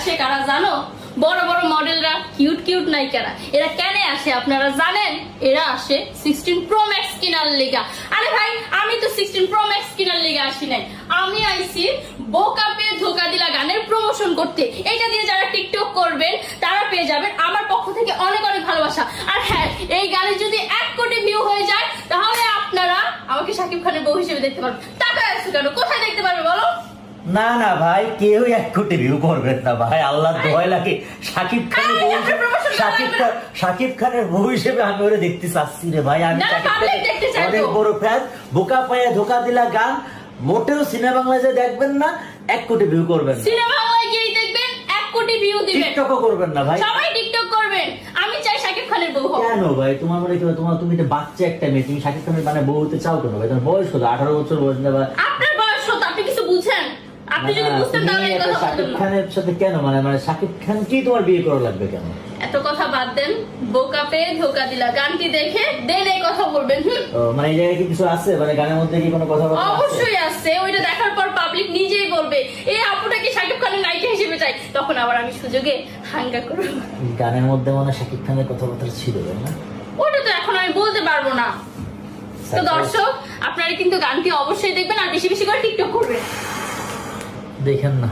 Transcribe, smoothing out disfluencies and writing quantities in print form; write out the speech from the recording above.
আসে কারা জানো? বড় বড় মডেলরা, কিউট কিউট নায়িকারা। এরা কেন আসে আপনারা জানেন? এরা আসে 16 Pro Max কেনার লিগা। আরে ভাই, আমি তো 16 Pro Max কেনার লিগা আসি নাই, আমি আইছি বোকা পে ধোকা দিলা গানের প্রমোশন করতে। এটা দিয়ে যারা টিকটক করবেন তারা পেয়ে যাবেন আমার পক্ষ থেকে অনেক অনেক ভালোবাসা। আর হ্যাঁ, এই গানে যদি 1 কোটি ভিউ হয়ে যায় তাহলে আপনারা আমাকে শাকিব খানের বউ হিসেবে দেখতে পারবেন। টাকা আছে কেন? কোথায় দেখতে পারবে বলো? না না ভাই, কেউ 1 কোটি ভিউ করবেন না ভাই, আল্লাহর দোহাই লাগে। শাকিব খানের বউ, শাকিব খানের বউ হিসেবে আমি ওরে দেখতে চাচ্ছি রে ভাই। আমি শাকিব খানের অনেক বড় ফ্যান। বোকা পায়ে ধোকা দিলা গান মোটেও সিনেমা বাংলায় দেখবেন না, 1 কোটি ভিউ করবেন। সিনেমা বাংলায় গিয়ে দেখবেন 1 কোটি ভিউ দিবেন। টিকটকও করবেন না ভাই, সবাই টিকটক করবেন। আমি চাই শাকিব খানের বউ হোক। কেন ভাই? তোমার মনে কি তুমি তো বাচ্চা একটা মেয়ে, তুমি শাকিব খানের মানে বউ হতে চাও কেন ভাই? তোমার বয়স কত? 18 বছর বয়স না ভাই? আপনার বয়স কত? আপনি কিছু বুঝেন? আপনি যদি বুঝতেন তাহলে এই কথা শাকিব বলতেন না। খানের সাথে কেন মানে শাকিব খান কি তোমার বিয়ে করা লাগবে কেন? এত কথা বাদ দেন, বোকা পে ধোকা দিলা গানটি দেখে দেন এই কথা বলবেন। মানে এই জায়গায় কি কিছু আছে? মানে গানের মধ্যে কি কোনো কথা আছে? অবশ্যই আছে। ওইটা দেখার পর পাবলিক নিজেই বলবে এই আপুটা কি শাকিব খানের নায়িকা হিসেবে চাই, তখন আবার আমি সুযোগে হাঙ্গা করব। গানের মধ্যে মানে শাকিব খানের কথাবার্তা ছিল না? ওটা তো এখন আমি বলতে পারবো না। তো দর্শক, আপনারা কিন্তু গানটি অবশ্যই দেখবেন আর বেশি বেশি করে টিকটক করবেন। দেখেন না।